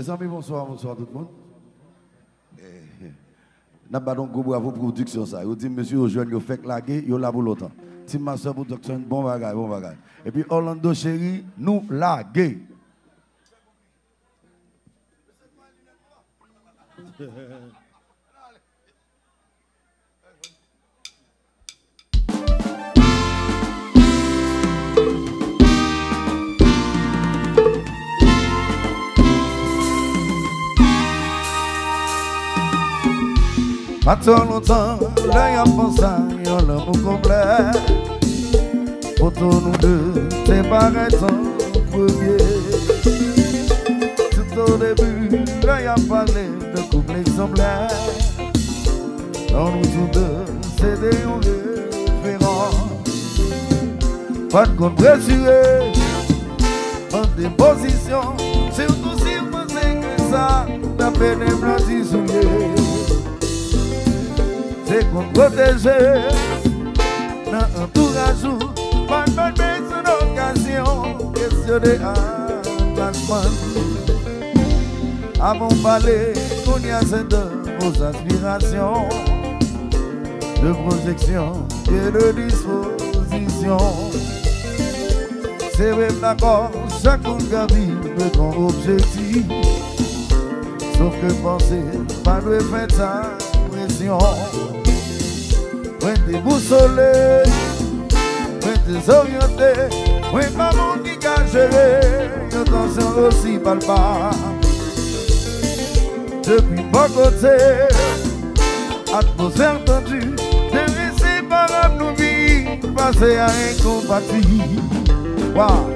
Mes amis, bonsoir, bonsoir tout le monde. N'a pas donc bravo pour production ça. Vous dites monsieur aux jeunes, vous faites laguer, vous là pour longtemps. Tim Master Production, bon bagage, bon bagage. Et puis Orlando chéri, nous laguer. Pas trop longtemps, là y'a pensé, y'a l'amour complet. Pour tous nous deux, c'est pareil ton premier. Tout au début, là y'a parlé de couple exemplaire. Dans nous tous deux, c'est des référents. Pas de compte pressuré, pas de position. Surtout si vous pensez que ça, t'as peine de blanchir souillé. C'est qu'on protéger dans entourage, pas de besoin d'occasion, question de engagement. Avant de parler, qu'on y a cette vos aspirations, de projection et de disposition. C'est même d'accord, chaque vie veut ton objectif, sauf que penser, pas de faire sa pression. Ouais, t'es boussolé, ouais, t'es orienté, ouais, maman qui a géré, attention aussi palpable. Depuis pas côté, atmosphère tendue, t'es inséparable nous vies, passer à incompatible. Wow.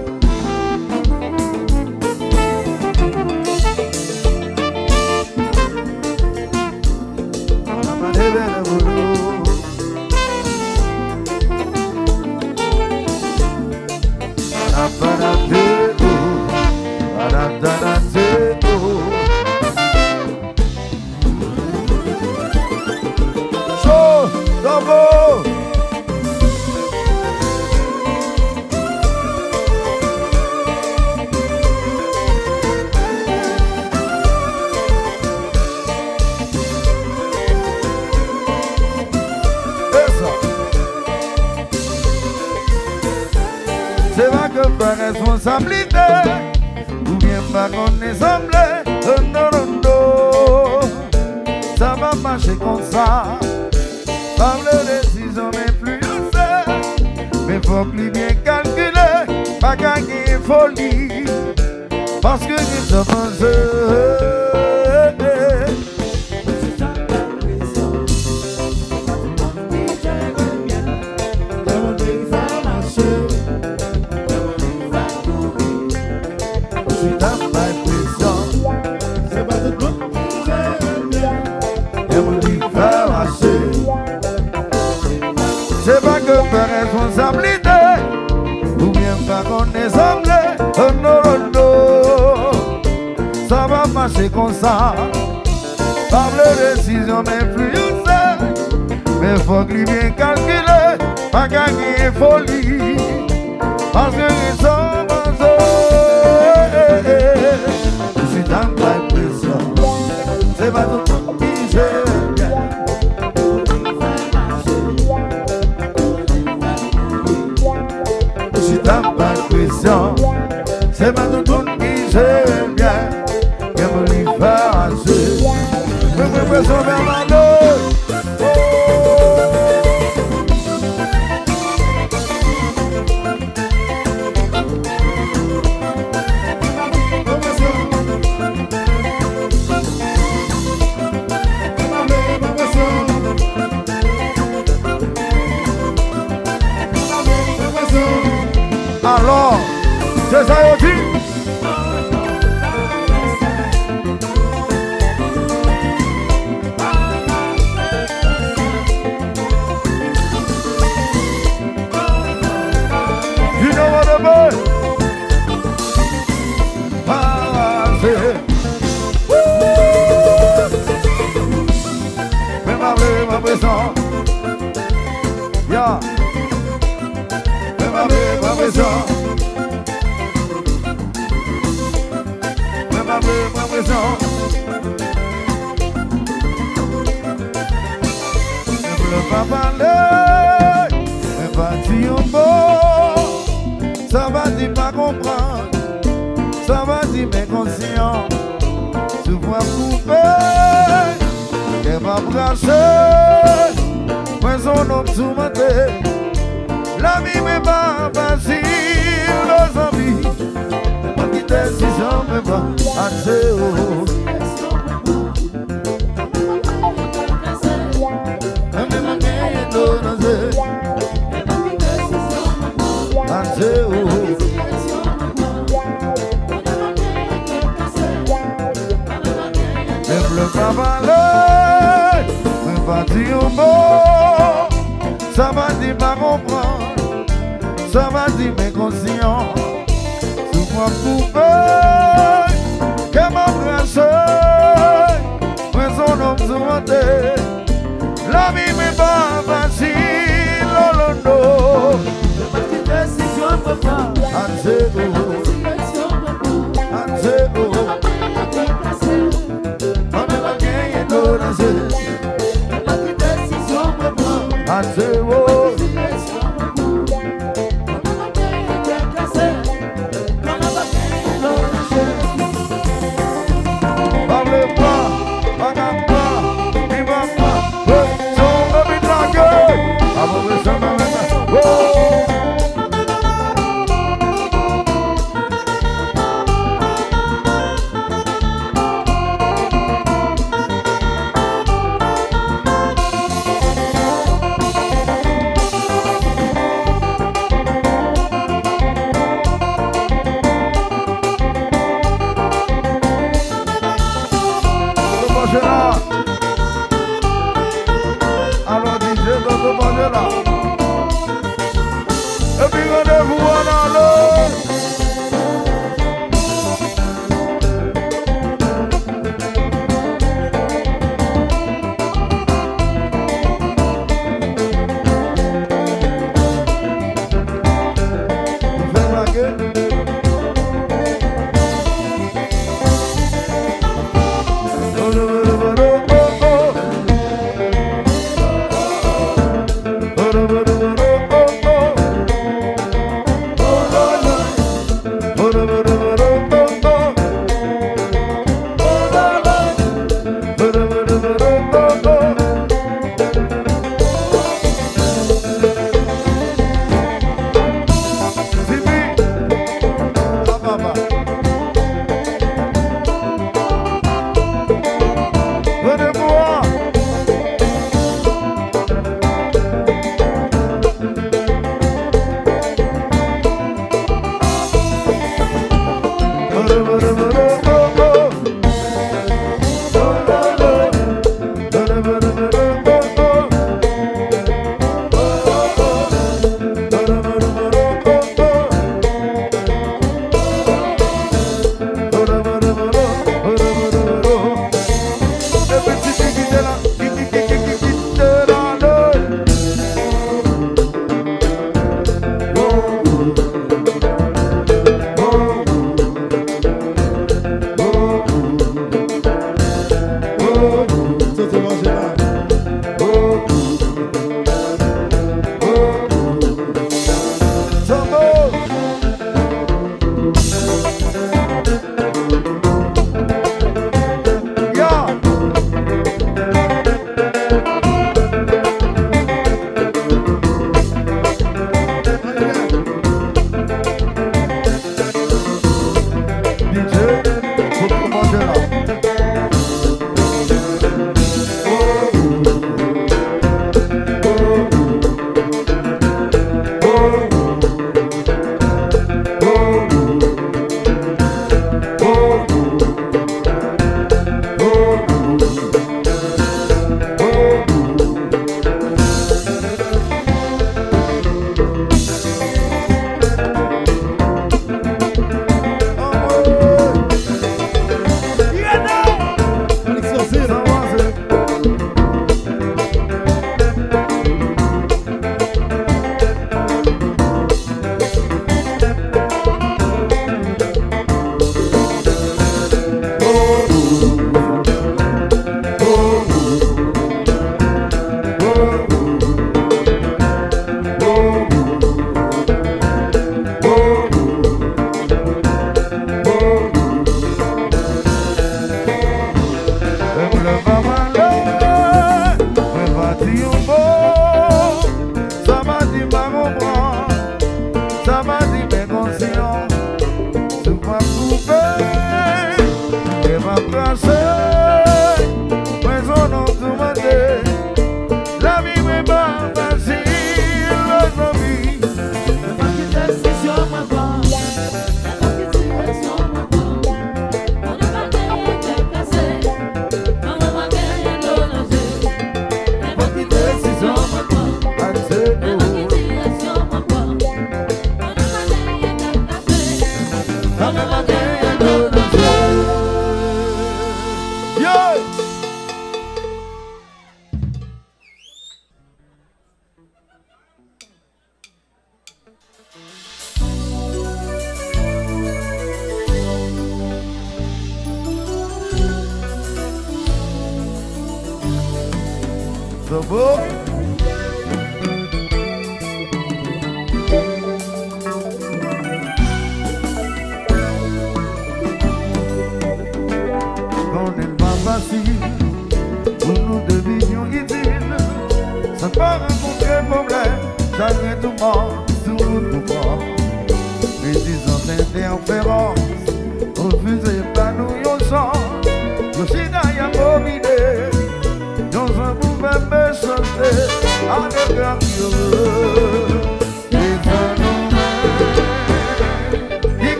C'est pas que par responsabilité, ou bien par qu'on est semblé, non, non, non, ça va marcher comme ça, par les décisions influencées, mais faut plus bien calculer, pas gagner folie, parce que nous sommes en jeu. C'est pas que par responsabilité, ou bien par qu'on est semblé, oh non, oh non, ça va marcher comme ça, par les décisions influencées, mais faut que bien calculer, pas gagner folie, parce que ils sont en jeu. Je suis dans ma pression, c'est pas tout le monde qui gère bien. Dans ma pression, c'est pas tout le monde qui j'aime bien, qui me lui faire assez. Je me pression vers ma dos. la vraie pression. Ne veux pas parler, mais pas dire un mot. Ça va dire pas comprendre, ça va dire mais conscient. Tu vois couper, qu'elle va brasser, moi son homme sous-monté. La vie n'est pas facile, nos amis. Pas qui décision me va à zéro. Même ma gagne d'oser à zéro. Ne pleure pas parler, ne pas dire un mot. Ça va dire pas comprendre, ça va dire mes conscients. Sous moi coupé, qu'elle m'a brassé, moi son homme sous-monté. La vie n'est pas facile, oh non, non. Décision me va à zéro, à zéro. On ne va gagner d'oser. À zéro. Alors DJ Dodo Mandela. Et puis rendez-vous en allant. Vous faites braquer.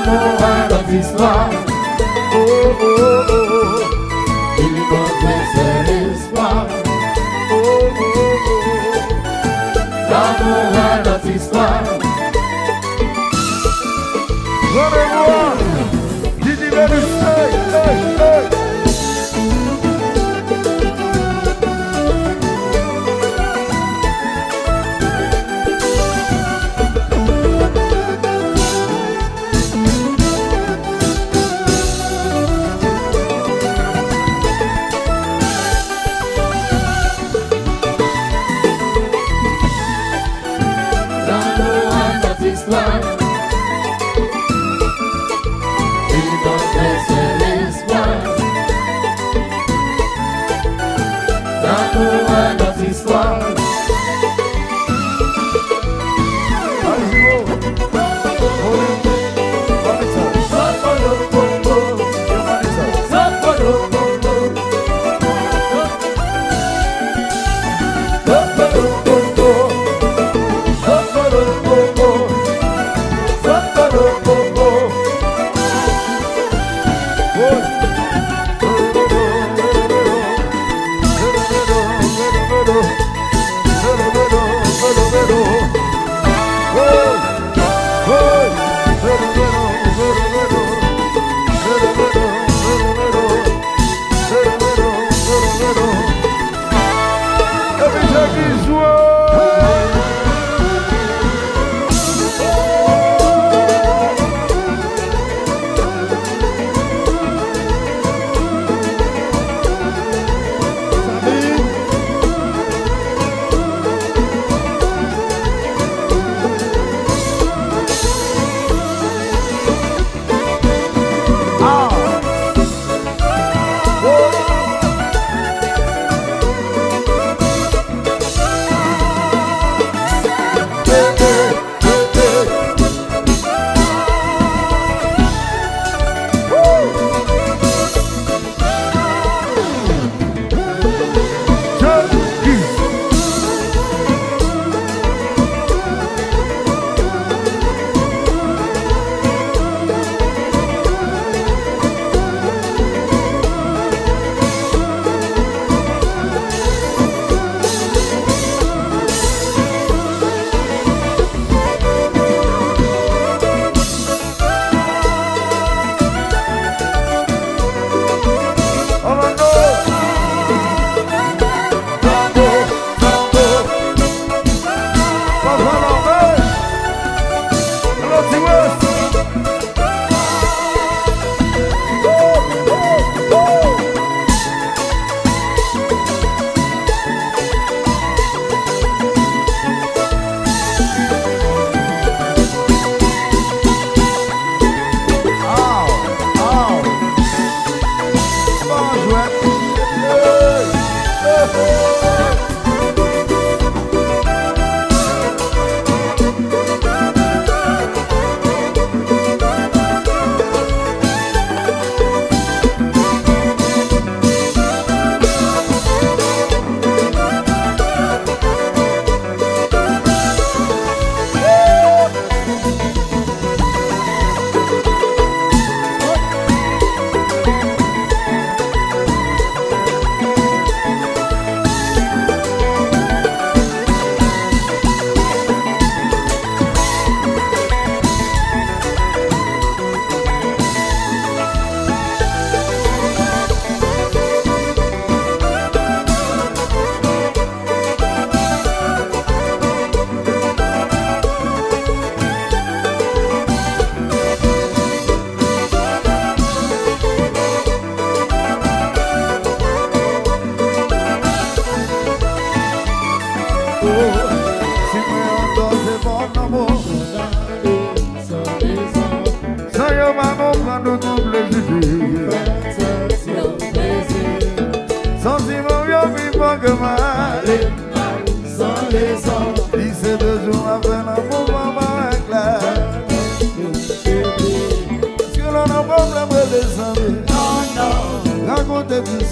L'amour a notre histoire. Oh, oh, oh, oh. Il compte c'est l'espoir. Oh, oh, oh, oh. L'amour a notre histoire. Rendez-moi, Didi Vénus, hey, hey, hey.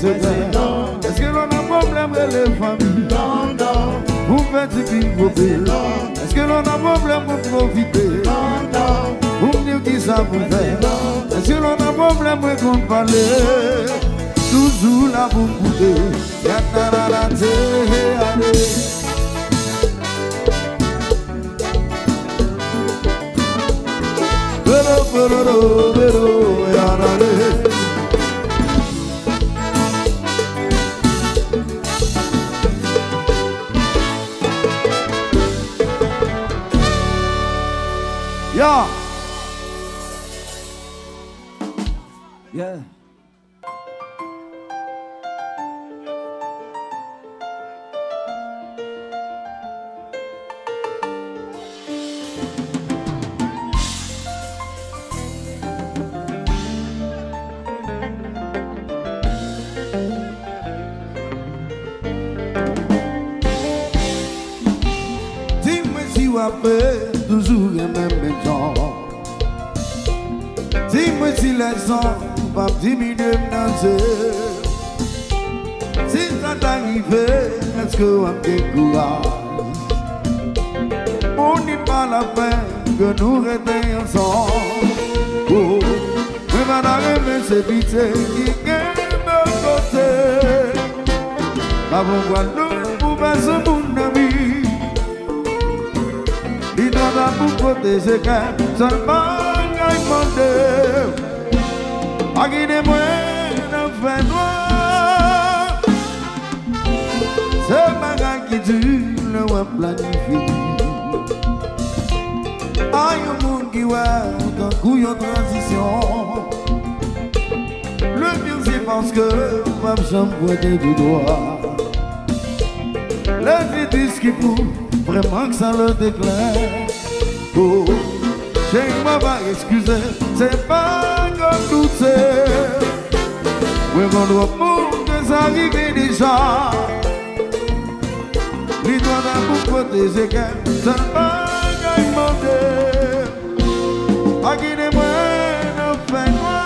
Est-ce que l'on a un problème avec les familles? Non, non. Vous faites pivoter. Est-ce que l'on a un problème pour profiter? Non, non. Pour me dire qui ça vous fait. Si l'on a un problème, qu'on parle. Toujours là pour goûter. Yatararate, allez. Pero, yarare. Yeah. Yeah. Toujours les mêmes gens. Dis-moi si les gens va diminuer me. Si ça t'arrive, est-ce que on me décourage? On n'est pas la peine que nous restons ensemble. Oh, mais madame, c'est pitié qui est de côté. Avant nous, pour passer mon ami. Il doit pour protéger qu'un seulement il demande. Aguidez-moi d'un fait noir. C'est ma gagne qui dure le web planifié. Aïe au monde qui voit d'un coup en transition. Le pire c'est parce que ma chambre pointée du doigt. Les disent qui font vraiment que ça le déclare. Oh, j'ai moi va excuser, c'est pas comme tout c'est. Oui, on doit pour que ça arrive déjà. Les doigts d'un pour protéger qu'un seul bagaille demandé. À qui des moyens de faire quoi?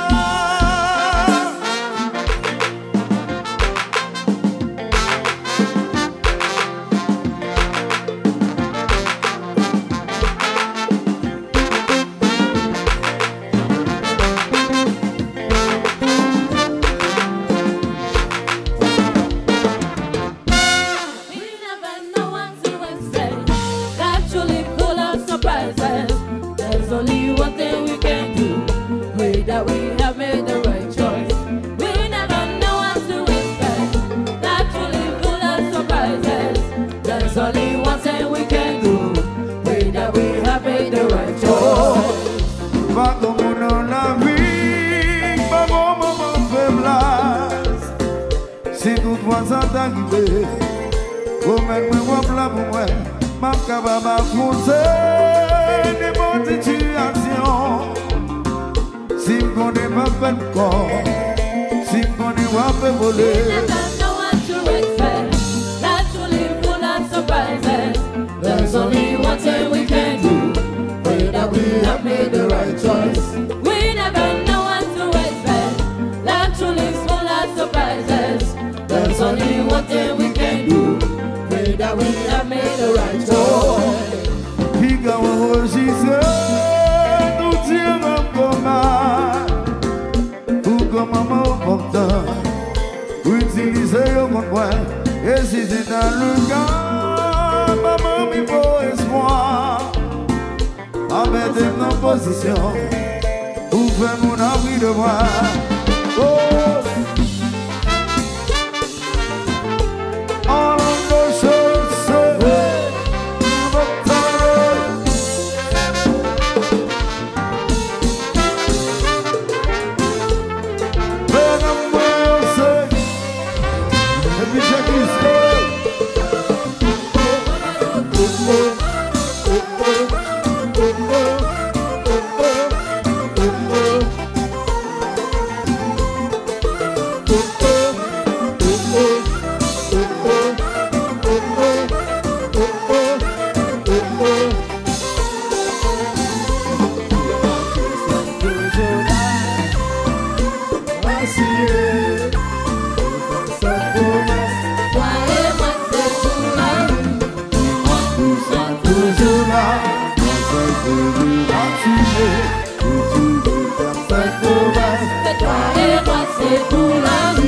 Ça t'arrive, vous mettez moi plat pour moi, ma cabane m'a poussé des bonnes situations. Si je connais pas fait corps, si je connais pas fait voler. There's only one thing we can do. Pray that we have made the right choice. We never know what to expect. Life truly is full of surprises. There's only one thing we can do. Pray that we have made the right choice. Fica hoje no dia vamos tomar. O como important. Utiliser au contraire. Et si c'est dans le cas, maman mi beau espoir. Avec des positions pour faire mon abri de voir. Oh. c'est pour la vie.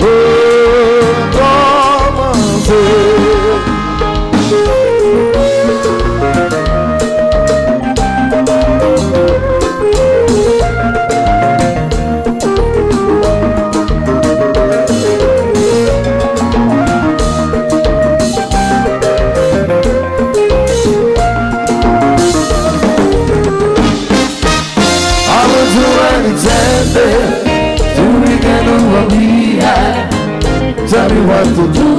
Oh what to do.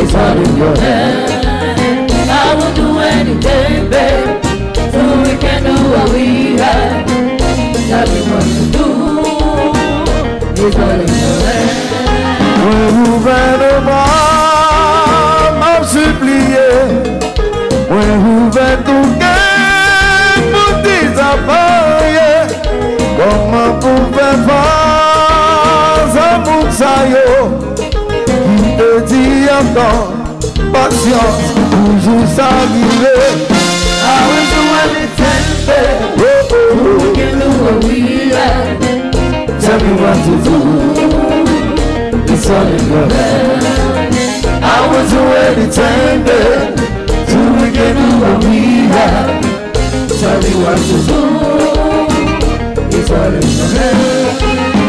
It's all in your hand. I will do anything, babe, so we can do what we have. Tell me what to do. It's all in your hand. When you ran about, m'a supplié. When you ran to get pour désappareiller. Comment pouvait faire un moutsayo qui te dit encore patience, toujours s'arriver. I will do anything, babe, so we can do what we have. Tell me what to do. It's all in your hand. I will do anything, babe, so we can do what we have. Tell me what to do. It's all in your hand.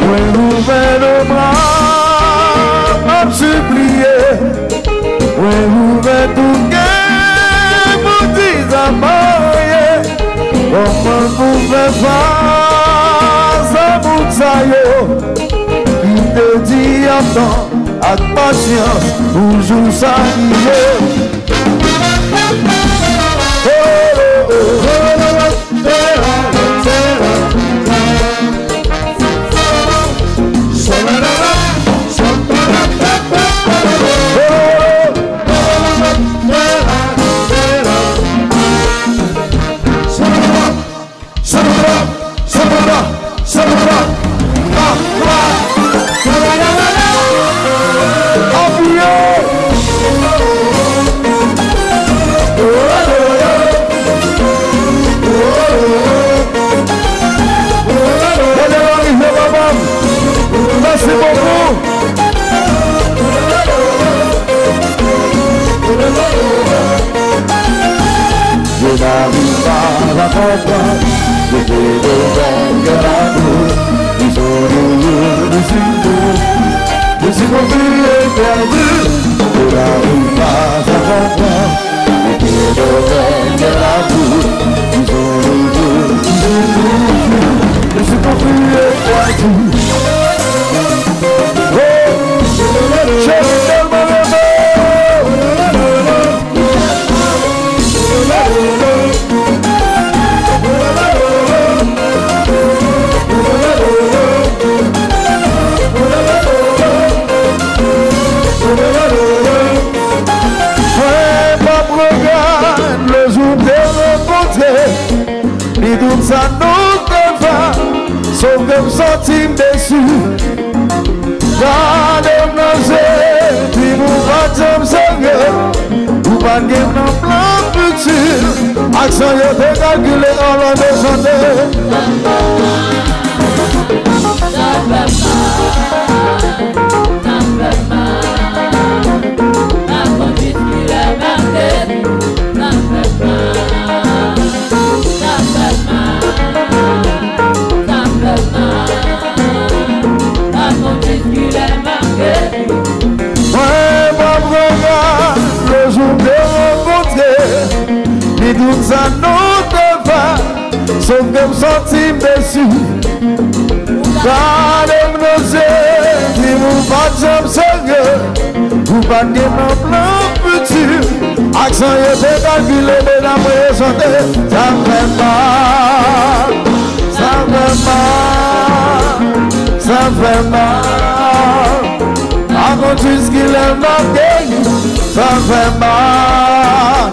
When ouvert le bras, m'a supplié. When ouvert tout cœur, vous dis à marier. Comment pouvait faire ça, moutsayo? Il te dit attends, avec patience, toujours s'arriver. Oh, oh, oh, oh, merci beaucoup. Je n'arrive pas à comprendre que j'ai besoin de l'amour. Ils sont heureux, je suis confus et perdu. Je n'arrive pas à comprendre que j'ai besoin de l'amour. Ils sont heureux, je suis confus et perdu. Le jour de rencontrer, les doutes ça nous défend, sauf que me sentir déçu. Gardez nos yeux, puis nous battons sérieux, nous pas de plan futur. Action y'a été calculée en l'an de chanter. Le jour de rencontrer, les doutes ça nous défend, sauf que me sentir déçu. Gardez nos yeux, puis vous battons sérieux, vous pas de plan futur. Action y'a été calculé, mesdames et chanter. Ça fait mal, ça fait mal, ça fait mal. Avant tout ce qu'il est marqué, ça fait mal,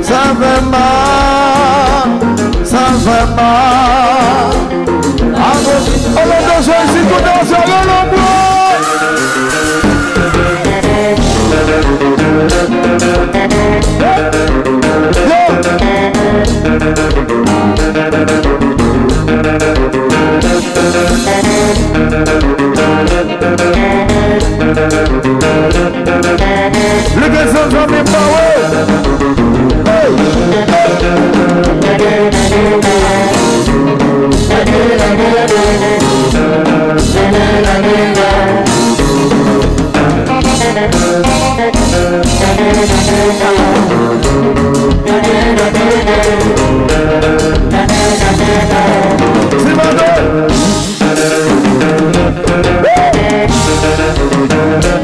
ça fait mal, ça fait mal. Avant tout, on va danser ici, tout danser, on le look at some drumming power. Hey, c'est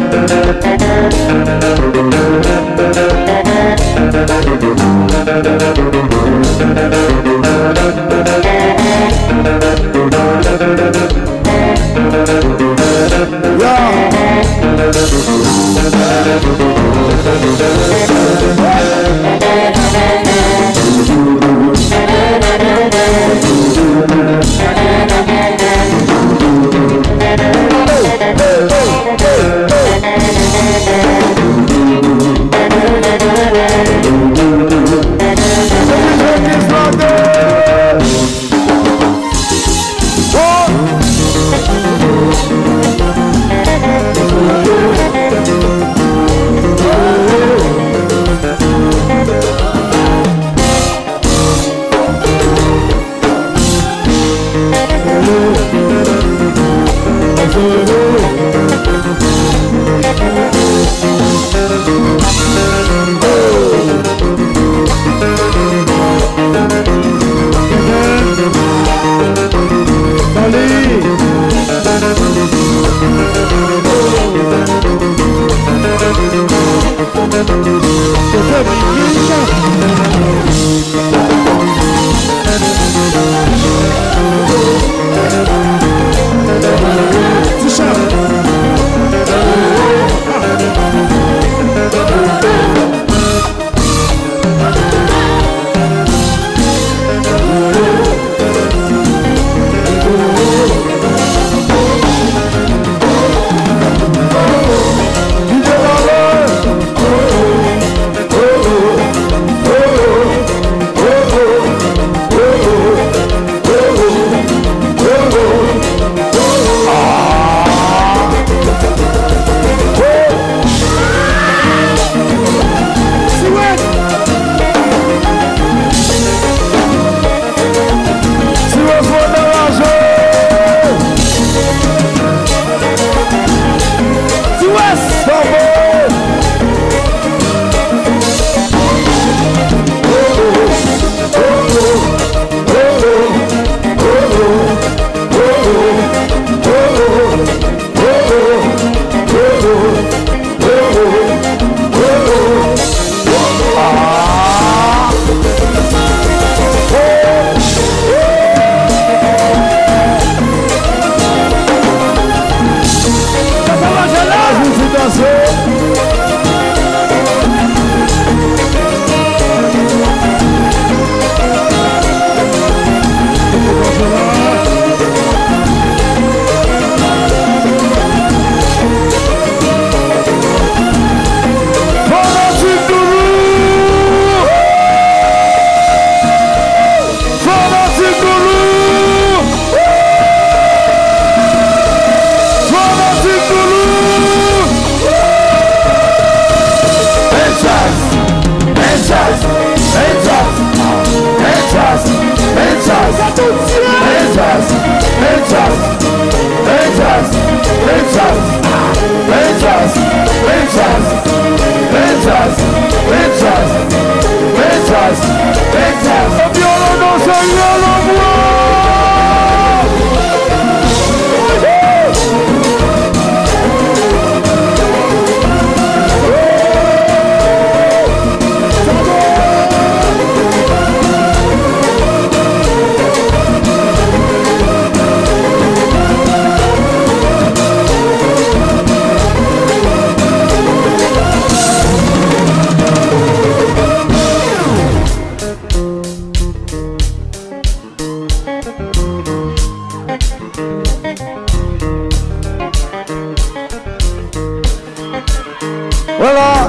Voilà.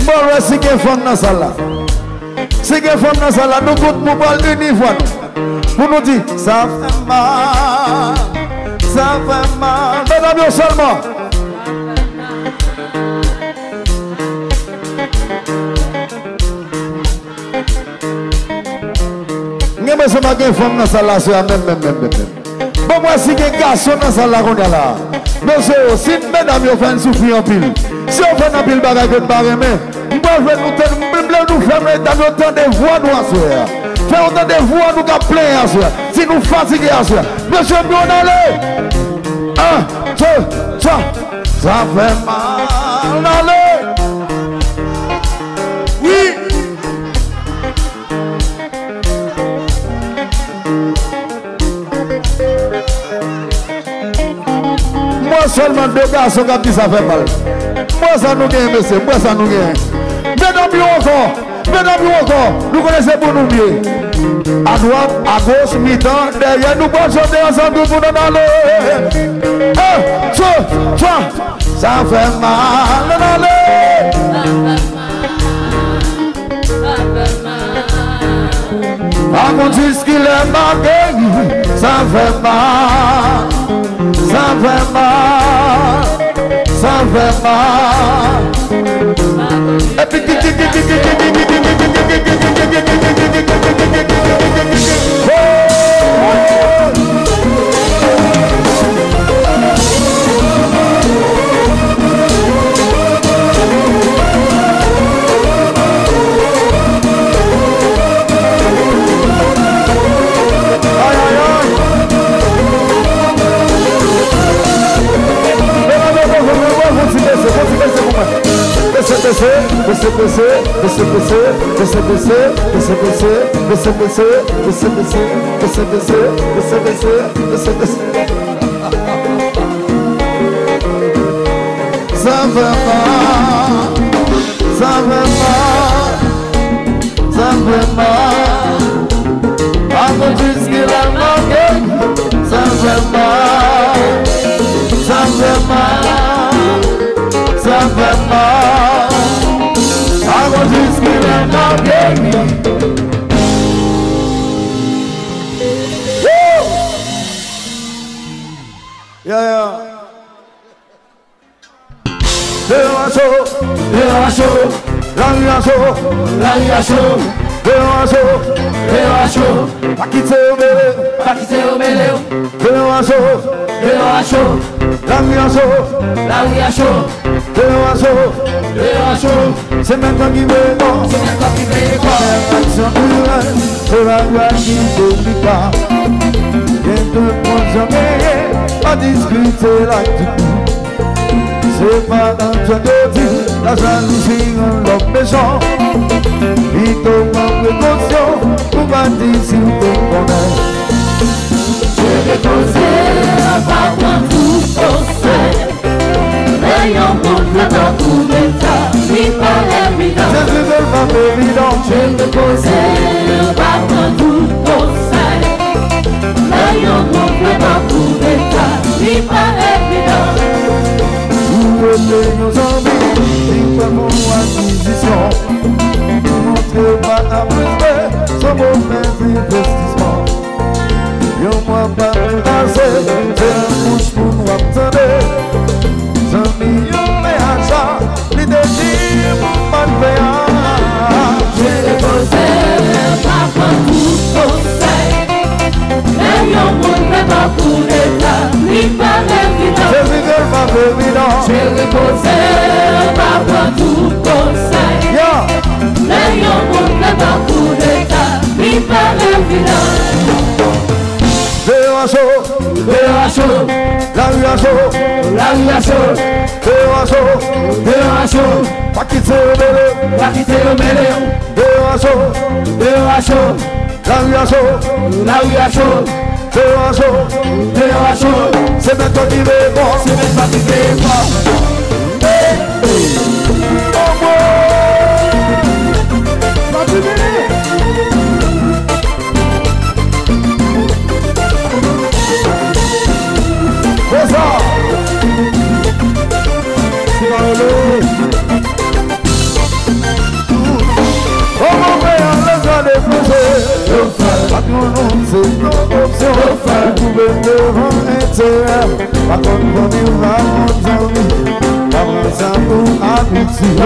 Bon, si quelqu'un femme dans ça là. Si quelqu'un femme dans ça là, nous tous nous parlons du niveau. Pour nous dire, ça fait mal. Ça fait mal. Mesdames, seulement. Mais c'est pas qu'une femme dans ça là, c'est même. Bon, moi, si quelqu'un garçon dans ça là, on est là. Mais si mesdames, vous faites souffrir en pile. Si on fait un pile bagage que nous nous fermer dans autant de voix nous assurer. Faire autant de voix nous qui plein assurer. Si nous fatigués assurer. Monsieur, nous allez. 1, 2, 3. Ça fait mal. Allez. Oui. Moi seulement deux garçons qui disent ça fait mal. Moi ça nous gagne, monsieur. Moi ça nous gagne. Mesdames, encore, nous connaissons pour nous mieux. À droite, à gauche, mi-temps, derrière nous, pour chanter ensemble pour nous aller. 1, 2, 3, ça fait mal, allez. À mon disque, il est marqué, ça fait mal, ça fait mal, ça fait mal. Et puis, c'est maintenant qui veut non, c'est maintenant qui veut pas. Action durée, c'est la loi qui délicat. Et tout le monde jamais à discuter là-dessus. C'est pas dans toi de dire, la jalousie dans l'homme méchant. Il tombe en précaution pour bâtir si tu connais. Je vais poser à part dans tout conseil. Ayant mon plan dans tout l'état, il paraît évident. Je suis tellement évident. Je me posais pas dans tout conseil. Ayant mon plan dans tout l'état, il paraît évident. Où étaient nos envies, il faut mon acquisition. Montrez pas à plus sans mauvais investissement. Yo moi pas me passer, c'est un bouche pour nous attendre. Un million de achats, les désirs pour pas le faire. Je vais poser pas dans tout conseil. Ayant mon plan dans tout l'état, il paraît évident. Je suis tellement évident. Je vais poser pas dans tout conseil. Ayant mon plan dans tout l'état, il paraît final. Dehors Dehors chaud, la rue a chaud, la rue a chaud. dehors chaud, pas quitter le mêlé, Pas quitter le mêlé. dehors chaud, Dehors chaud, la rue a chaud, la rue a chaud. dehors chaud, Dehors chaud, c'est maintenant qui est bon, c'est même pas qui fait fort. c'est ça. C'est dans le comment faire le droit de poser? Pas qu'on nous c'est nos options. Vous pouvez devant intérêt. Pas qu'on venir va mon ami. Pas prendre ça pour habitude.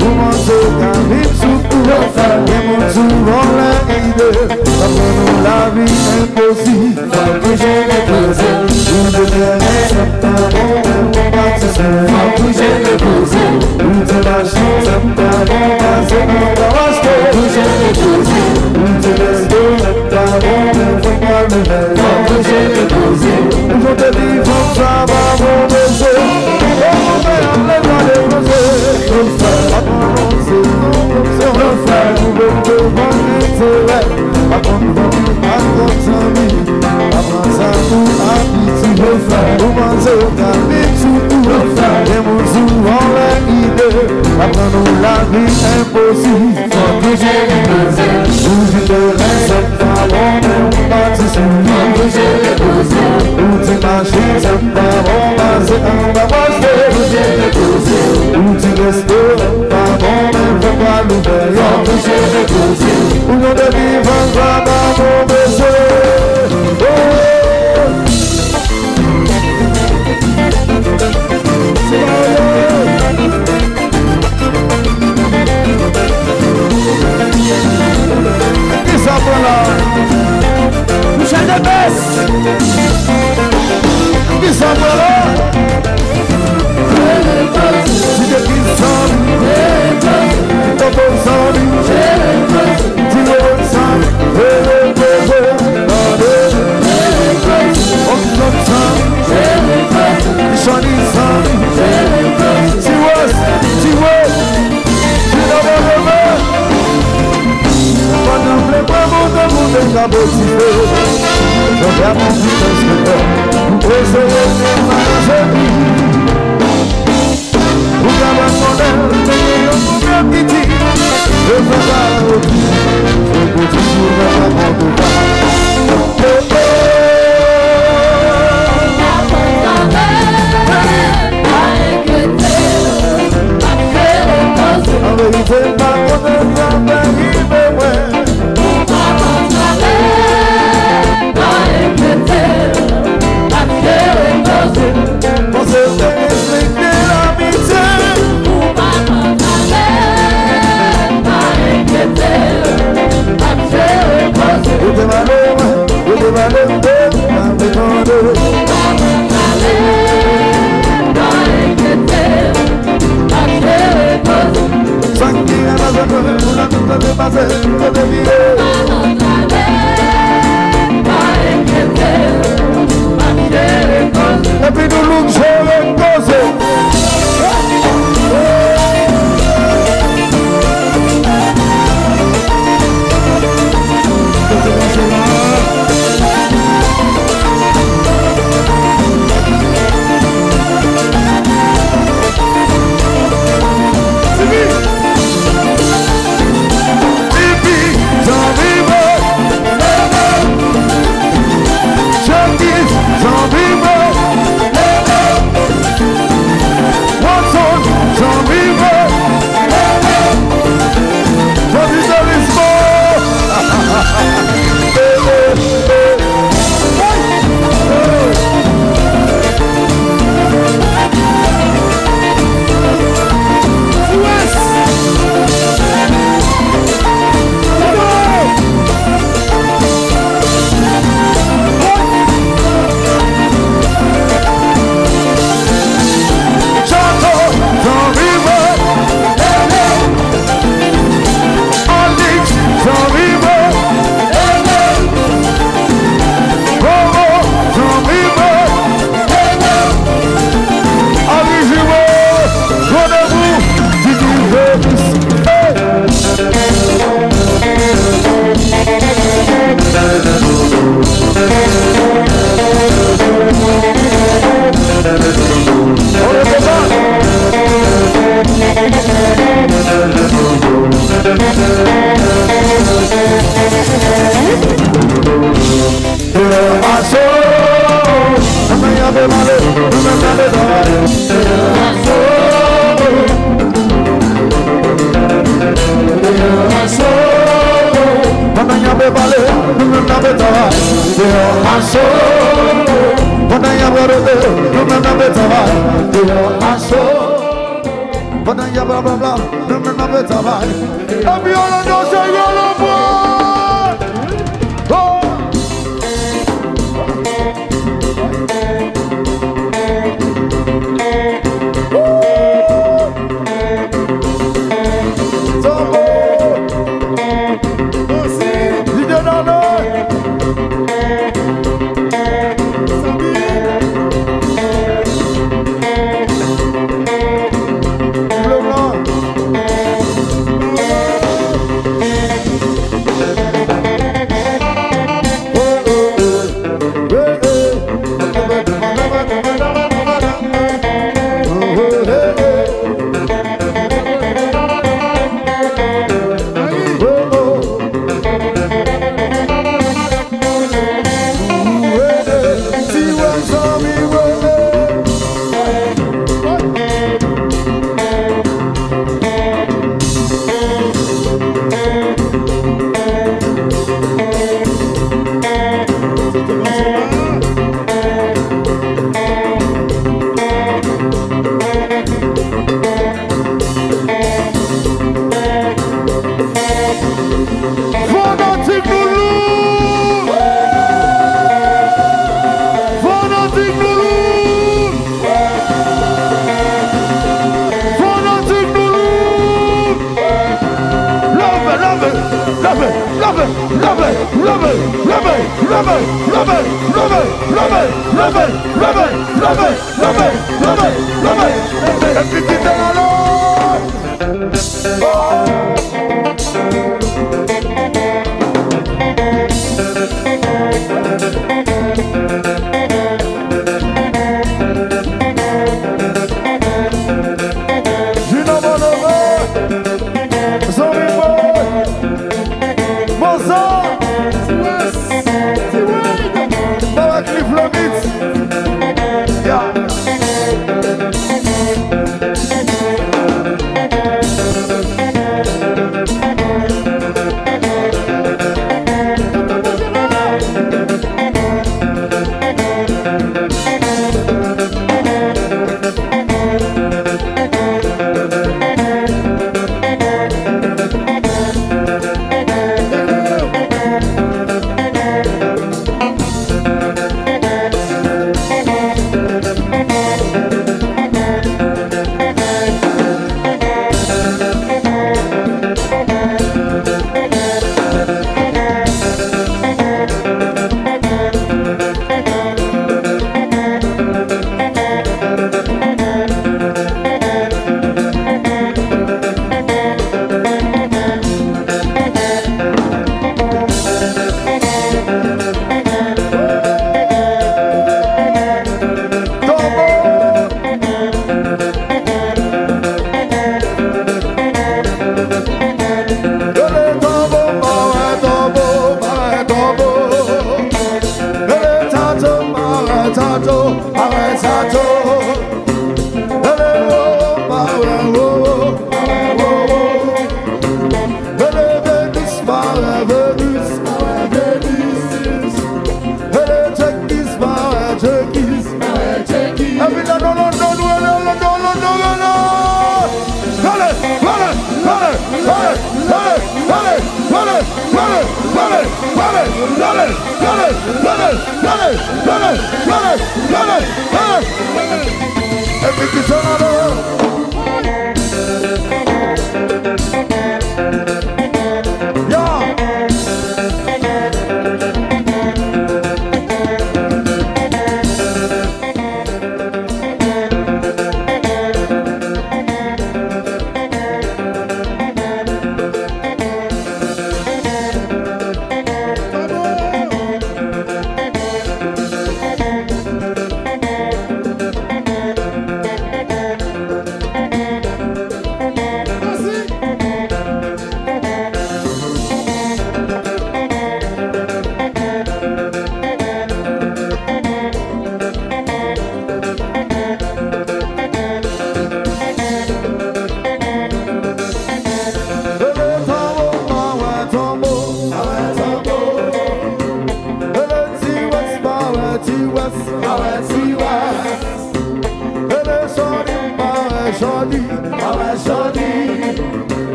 Vous mangez carib sous tout. Et mon souvent l'idée. Pas qu'on nous la vie impossible. Pas que j'ai les posé. Vous devez septembre. On va se faire. Pas que j'ai les posé. Vous devez la chance septembre. On va se faire. On va se faire. Vous j'ai les posé. Vous devez septembre. Je te dis, faut ça va mon baiser. On fait un lèvre de baiser. Pas qu'on c'est non option. Vous voulez devant l'intérêt. Pas qu'on veut pas comme ça, pas prendre ça pour habitude. Vous pensez au calme sous tout. Et mon souvent l'idée. Pas prendre la vie impossible. Faut que j'ai les posé. Vous te reste dans mon Faut que j'ai les posé. où tu marches, ça pas bon, c'est un babasé. Faut que j'ai les posé. Où tu restes, pas bon, mais faut pas l'ouvrir. Faut que j'ai les posé. Où on te dit, va pas mon baiser. Qui s'en prend là? Michel Debès. Qui s'en prend là? Si t'es qui s'en vient, t'en peux s'en vient. Si t'es s'en vient, on t'en s'en vient. Johnny s'en vient. Si was, si n'en veux pas. Pendant que les bras montent, les cabotis. Je vais mon vitesse de temps. Pour essayer de marcher. Vous avez un modèle, vous avez un petit. Je veux pas le dire. Je peux toujours faire mon devoir. En vérité, pas qu'on est en pays, mais ouais. On se fait expliquer l'amitié. Pas aso. Panaia bebale, bebale bebale. Aso. Aso. Panaia bebale, bebale bebale. Aso. Panaia bebale, bebale bebale. Aso. Panaia bla bla bla, bebale bebale. Abiola no se yolo boy.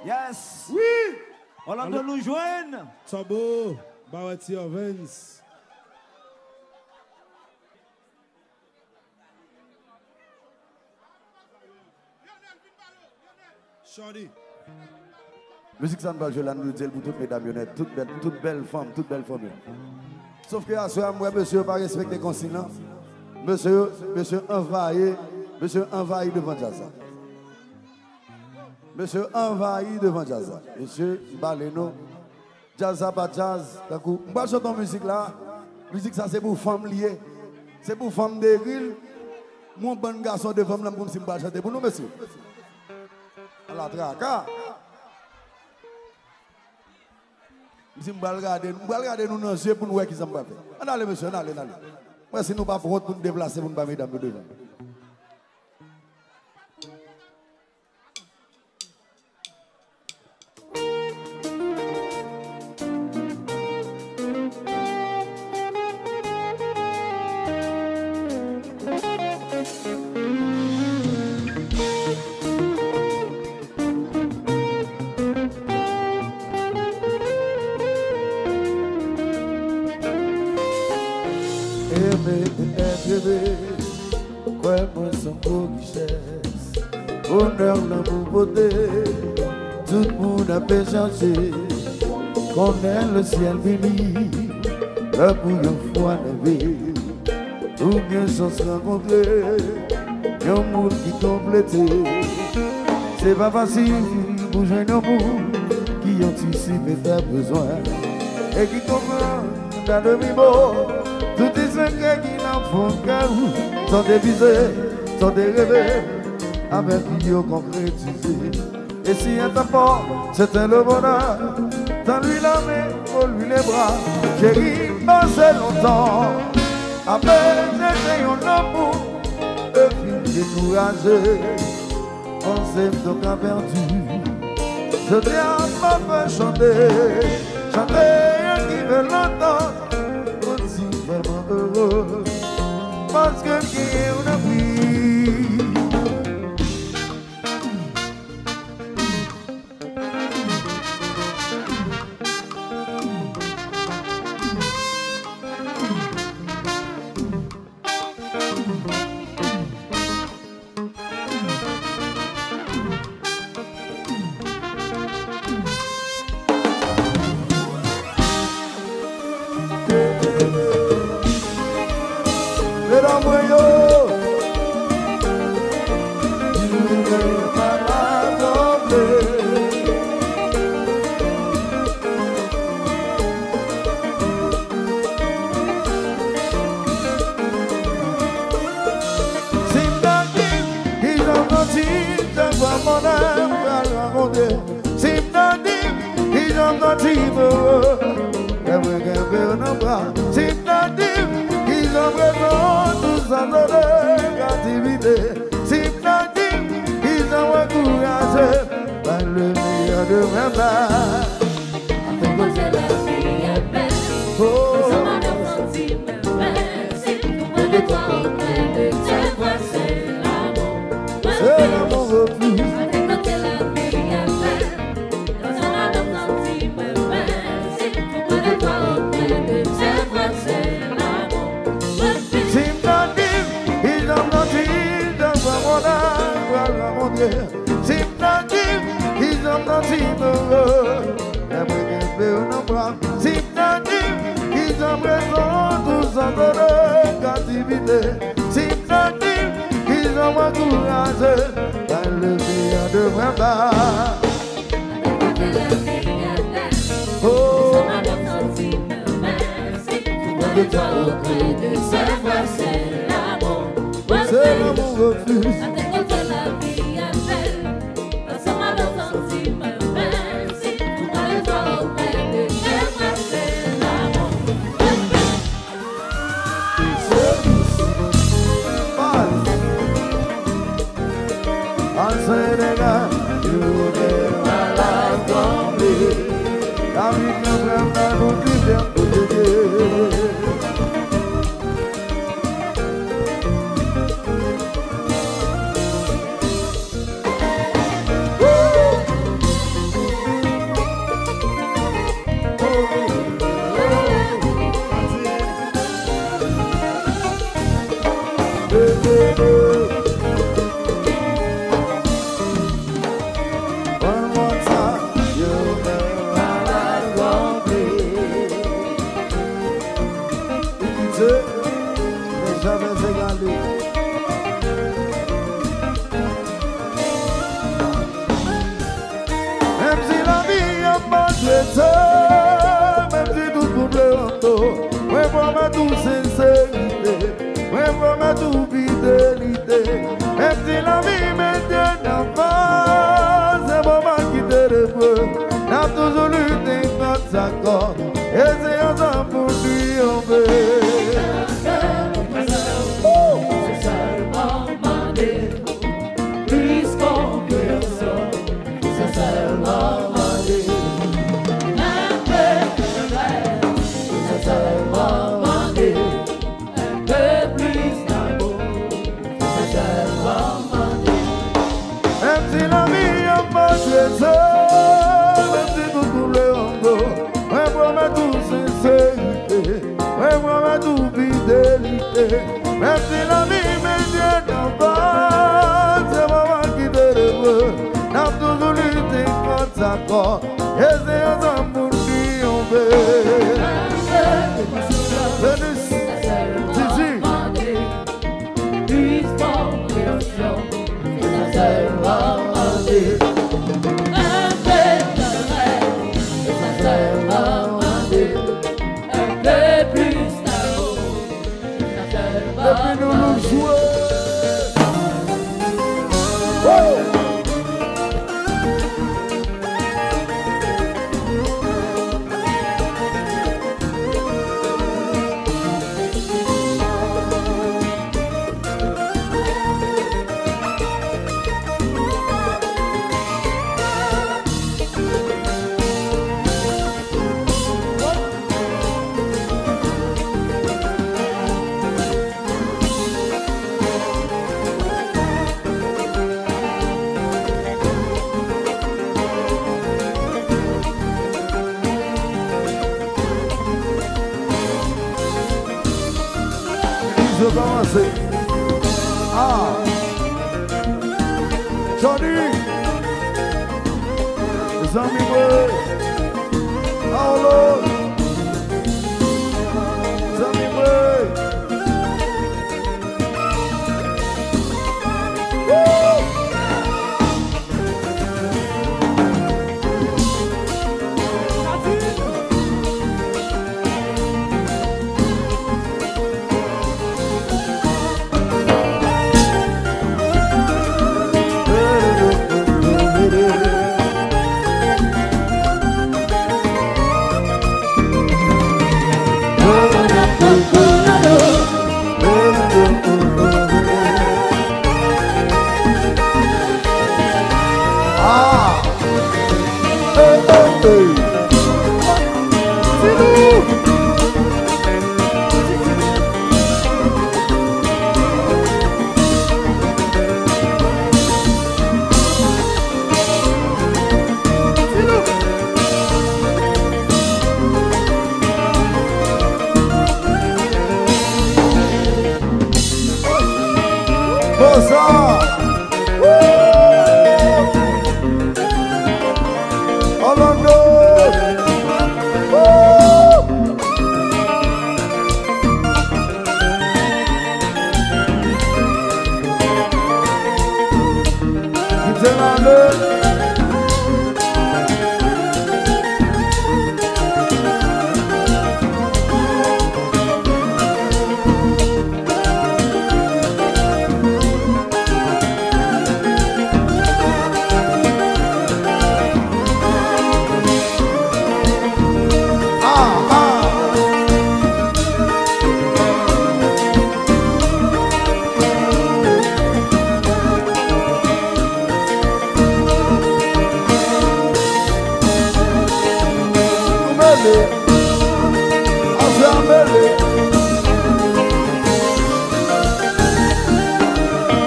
Yes. Oui. On entend nous joindre. Tobo, Barati Ovens. Shorty. Musique ça ne va jouer là, nous disons pour toutes mesdames, toutes belles femmes, toutes belles familles. Sauf que à ce moment, monsieur pas respecter les consignes. Monsieur envahi devant Jazza. Monsieur envahi devant Jazza. Monsieur Baleno, Jazza pas jazz. D'accord. Moi je chante musique là. Musique ça c'est pour femmes liées. C'est pour femmes de rille. Mon bon garçon de femme là comme si je chanter pour nous monsieur. À la traque. Si nous regarder nous dans les yeux pour nous voir qui ça va faire. On allez monsieur, on allez. Moi si nous pas pour nous déplacer pour nous pas mesdames devant. Honneur, l'amour, beauté, tout le monde a pu changer. Qu'on ait le ciel béni, le bouillon froid de vie, ou bien sans se rencontrer, un monde qui complète. C'est pas facile pour jouer un amour qui anticipe tes besoins et qui comprend ta demi-mot. Tous les secrets qui n'en font qu'un, sont dévisés, sont dérêvés. Avec vidéo concrétisée. Et si un tapant, c'était le bonheur. Tends-lui la main, roule-lui les bras. Chérie, passez longtemps. Avec j'ai un amour, et puis découragé. On s'aime donc à perdu. Je viens à me faire chanter un qui veut l'entendre. Aussi vraiment heureux. Parce que qui est une vie. si la vie maintenant pas, c'est moment qui te reprend. N'a toujours lutté contre sa corde, et c'est ensemble pour triompher. C'est seulement mon Dieu, plus compréhension. C'est seulement mon Dieu. Un peu de rêve, c'est seulement mon Dieu. Un peu plus d'amour, c'est seulement mon Dieu. Même si la vie a marché seul, même si tout coule en dos, moi promets tout sincérité, moi promets tout fidélité. Même si la vie me vient d'en bas, c'est maman qui te reveut. N'a toujours lutté contre sa corde, et c'est ensemble pour triompher. Venus, Titi. Plus compréhension, c'est seulement mon Dieu. Un peu de rêve, c'est seulement mon Dieu. Un peu plus d'amour, c'est seulement Depuis nous mon nous Dieu. jouer. Je vais commencer. Ah, Johnny, les amis, Paolo, les amis,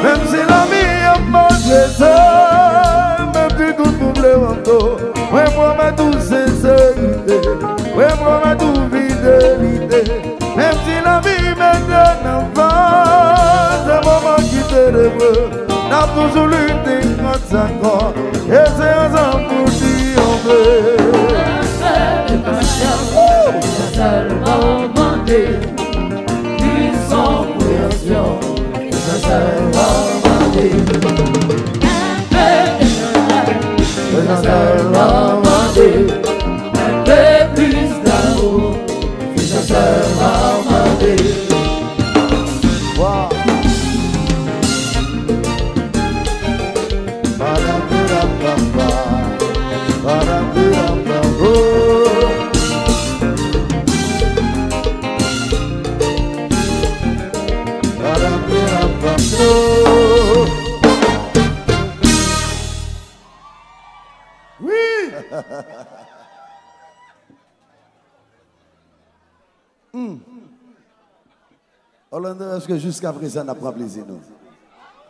Même si la vie a mangé seul, même si tout pour le rando, ouais, moi, ma douce sincérité, ouais, moi, ma douce fidélité. Même si la vie me donne en face, c'est moment qui te reveut. N'a toujours lutté contre sa corps, et c'est ensemble pour triompher. C'est seulement mon Dieu, plus sans compréhension. C'est seulement mon Dieu. C'est seulement mon Dieu. Un peu plus d'amour. C'est seulement mon Dieu. Wow. Orlando, est-ce que jusqu'à présent, on a pris plaisir, nous?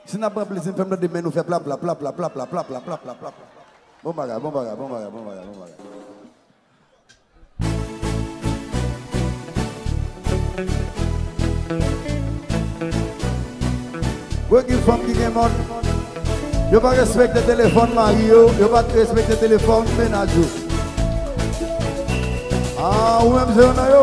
Si on a pris plaisir, on fait demain, nous fait pla pla pla pla pla pla pla pla pla pla pla. Bon bagage, bon bagage, bon bagage, bon bagage, bon bagage. Quoi qu'il femme qui est morte, je ne pas respecter le téléphone Mario, je ne pas respecter le téléphone ménage. Ah, où même c'est on a yo?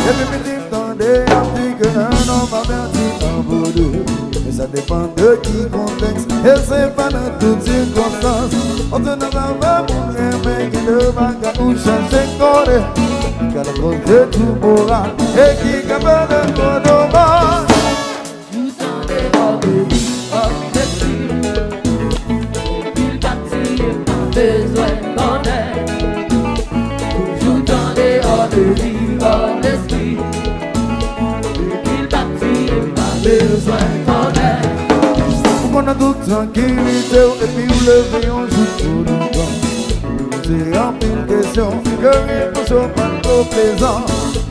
Et puis me dit, attendez, on dit que un homme a menti en vous deux. Mais ça dépend de qui contexte, et c'est pas dans toutes circonstances. On te donne la main pour aimer, qui ne va qu'à nous changer corps. Qui a le cause de tout moral, et qui est capable de tout dommage. Besoin qu'on ait, toujours dans des hors de vie, hors d'esprit. Il bâtit pas besoin qu'on ait. On a toute tranquillité et puis vous levez un jour pour le temps. C'est en pile question que rien ne soit pas trop plaisant.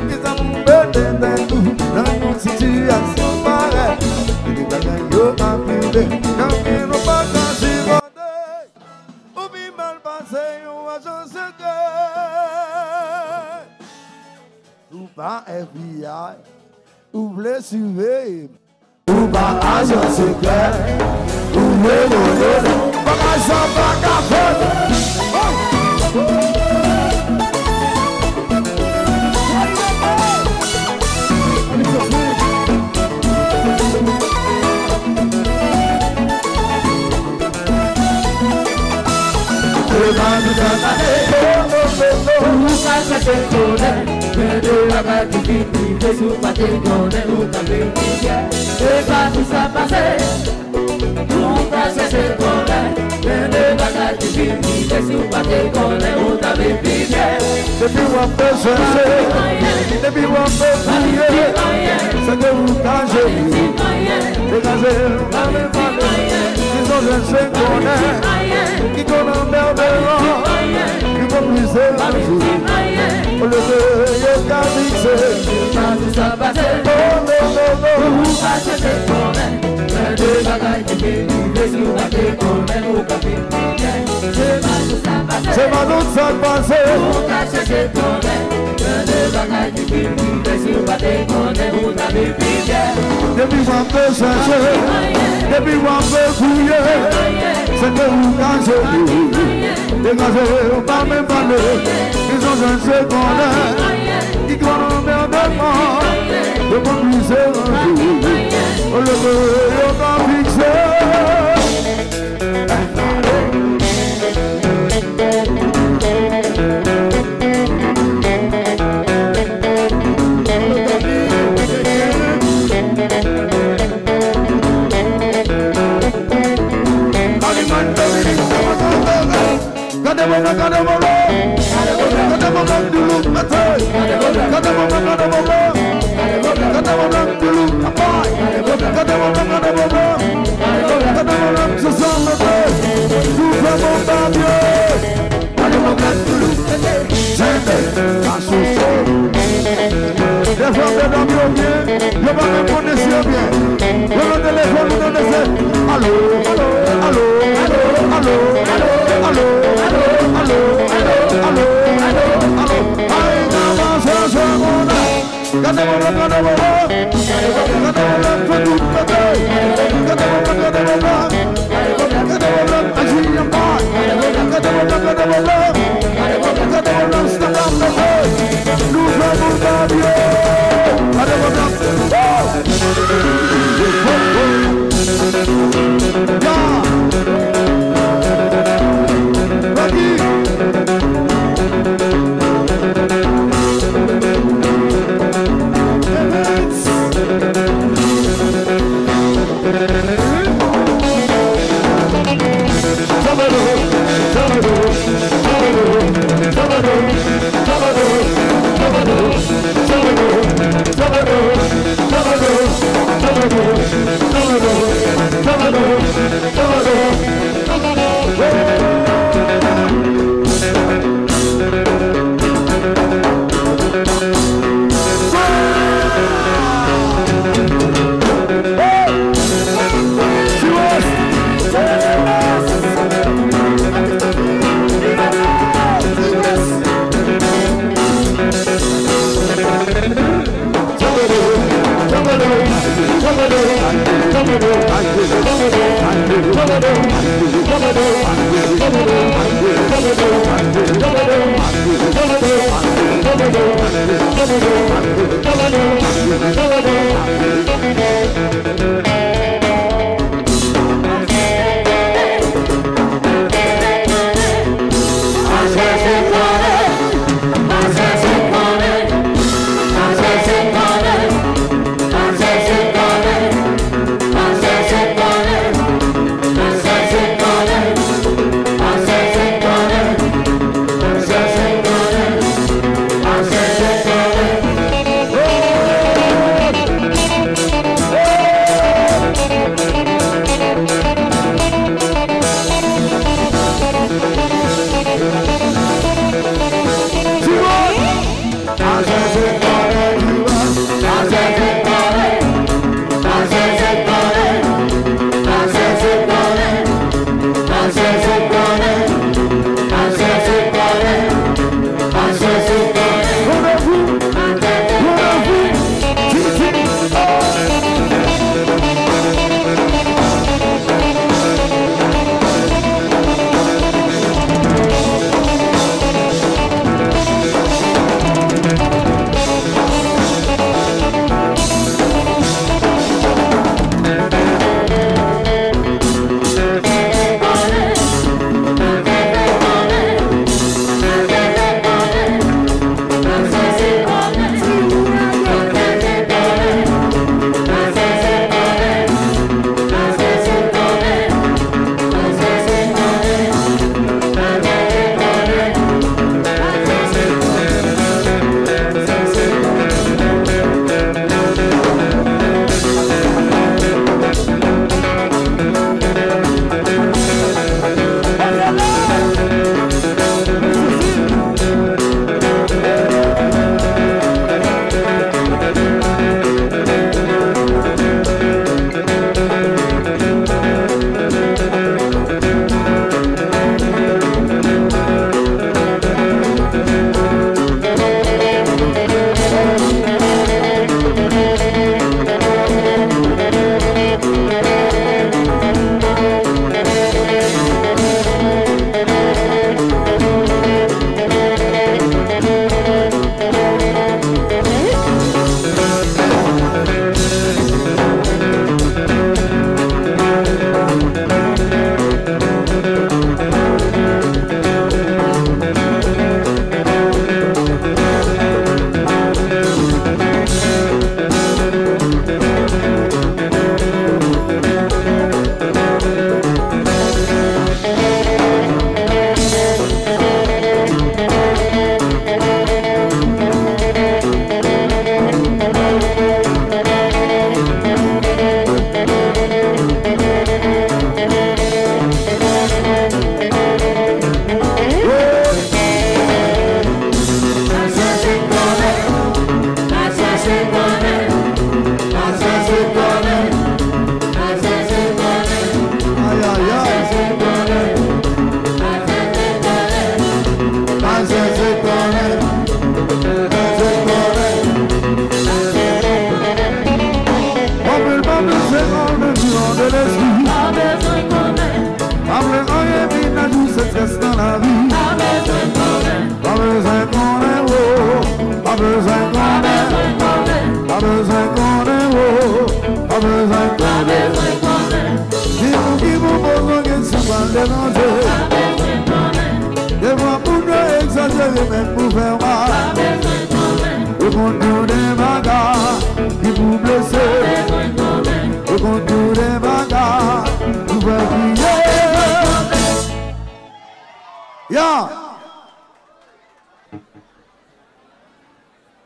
Les amours peut-être tout dans une situation pareille. Et les bagages y'ont appelé, quand ils n'ont pas caché. Ou pas FBI, ou voulez suivre. Ou pas agent secret, ou voulez voler. Pas agent pas café. Mais de la base du film, il fait sous ma tête, on est où t'as vu le bien. Et pas tout ça passer, tout pas chercher qu'on est. Mais de la base du film, il fait sous ma tête, on est où t'as vu le bien. Depuis on peut chercher, depuis on peut fouiller, c'est que vous cachez, dégagez, allez, allez, ils ont cherché qu'on est, qui qu'on en perd de l'an, qui vont briser la vie. On le veut, il y a fixé. Pas tout ça passer, tout pas chercher qu'on est. Mais de la base du film, il fait sous ma tête, on est où t'as vu le bien. C'est pas tout ça passer, c'est pas tout ça passer. tout pas chercher qu'on est. De bagaille du film, il fait sur ma tête, on est où t'as vu le bien. Depuis on peut chercher, depuis on peut fouiller, c'est que vous cachez, dégagez, pas même parler, ils ont cherché qu'on est, qui qu'on en merde de mort, de mon musée un jour, on le veut, on va fixer.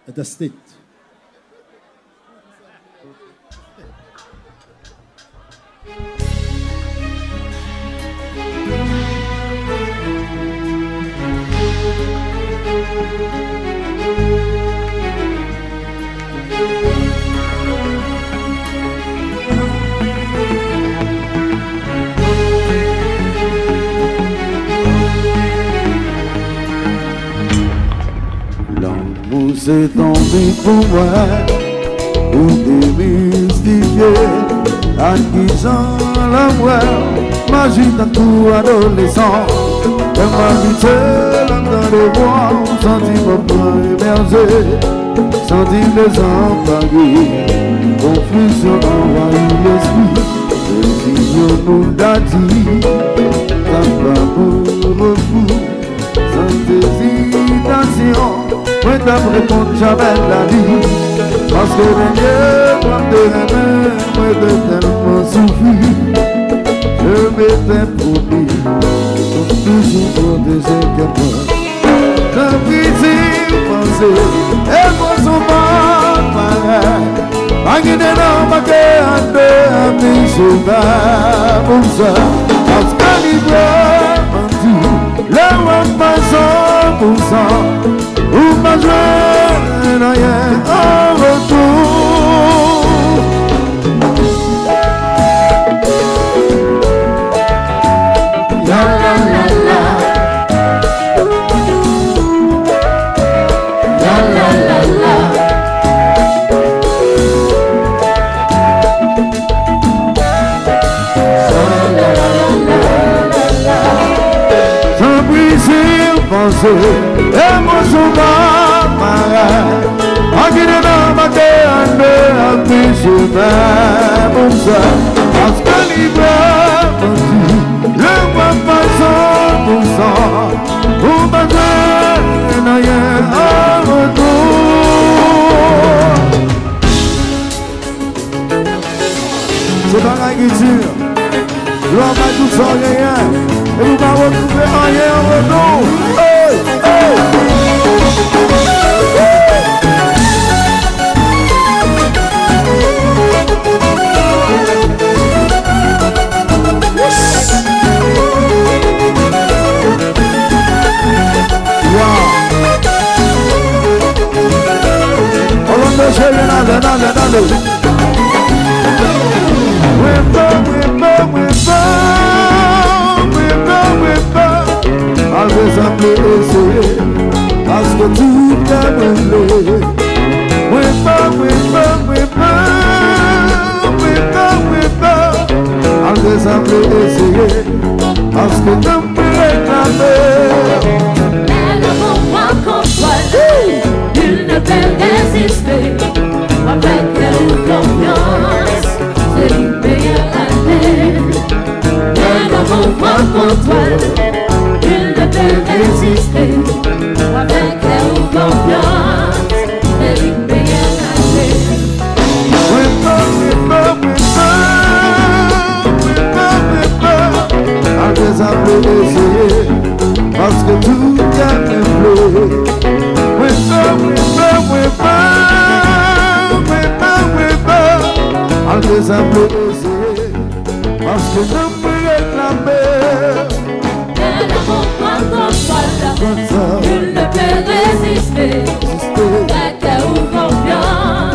At the state. C'est tombé pour moi, pour démystifier, à qui j'en la vois, magie d'un tout adolescent, de m'habiter dans les bois, sentiment pour émerger, sentir désemparé, confusion envahit l'esprit, le nous d'a dit, ça va pour refou, sans hésitation, moi t'apprends contre jamais la vie, parce que dernier, comme de la main, moi de tellement souffrir, je m'étais promis, toujours protéger quelqu'un. Tant pis si pensez, et moi son pareil. Angi de non ma que ande a mi suba musa. Ascalibre mantu, le wan paso musa. Ou ma joie na ye en retour. La la la la. La la la la. Et moi je vais m'arrêter. En qui ne m'a pas de je vais m'oublier. Parce que l'hiver le mois passant pour ça. Pour ma joie n'a rien à retour. C'est pas la guitare. L'homme a tout sans rien. Et vous m'avez retrouvé rien en retour. Hey, hey. Wow. Orlando Sherry, nada. Always I'm essayer, parce que tout est brûlé. Always I'm essayer, parce que tout est réclamé. Elle ne vaut pas qu'on soit il ne peut résister. Avec confiance, c'est une meilleure année. Elle ne vaut pas qu'on soit résister avec confiance et libéralité. Parce que tout est bleu. Parce que je peux réclamer. Il ne peut résister, la terre ou confiance,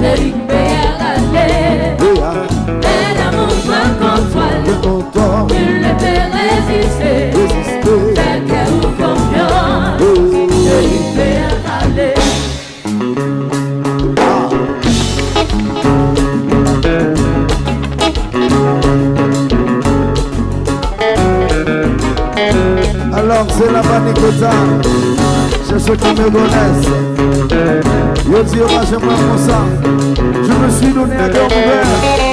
c'est libérer l'aller. Et l'amour contre toi, il ne peut résister, la terre ou confiance, c'est libérer l'aller. Alors c'est la Panicota, c'est ceux qui me connaissent. Yo dis au marché moi comme ça, je me suis donné à cœur ouvert.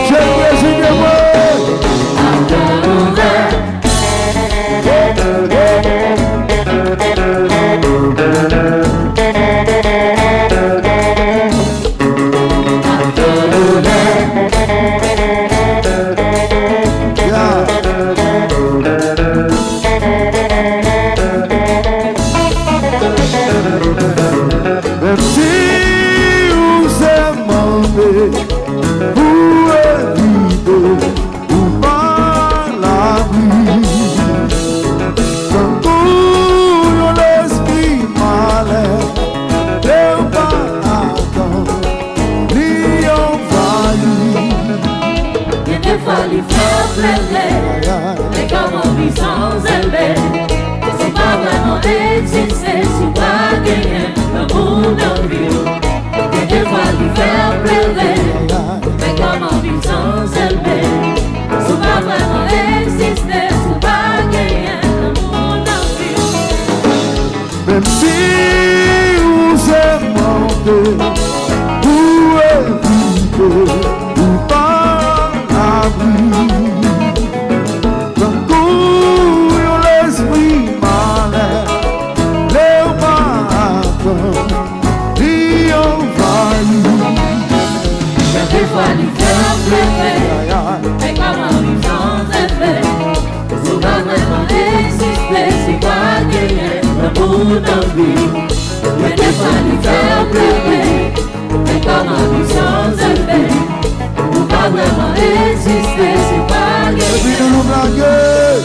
J'ai présidé à cœur ouvert. Mais comment vivre sans elle? C'est pas vraiment exister si pas gagner le monde en vie. Et des fois lui faire pleurer. Mais comment vivre sans elle? C'est pas vraiment exister si pas gagner le monde en vie. Même si vous êtes mort. monter, pour éviter, pour pas l'abri. D'un coup, l'esprit malin, les matins, ils envahissent. Des fois, il fait un pleurer, mais comment vivre sans effet? C'est pas vraiment exister, c'est pas gagner le bout d'un vie. Mais des fois, il fait un pleurer, mais comment vivre sans effet? C'est pas vraiment exister, c'est pas gagner. Et puis nous blaguer.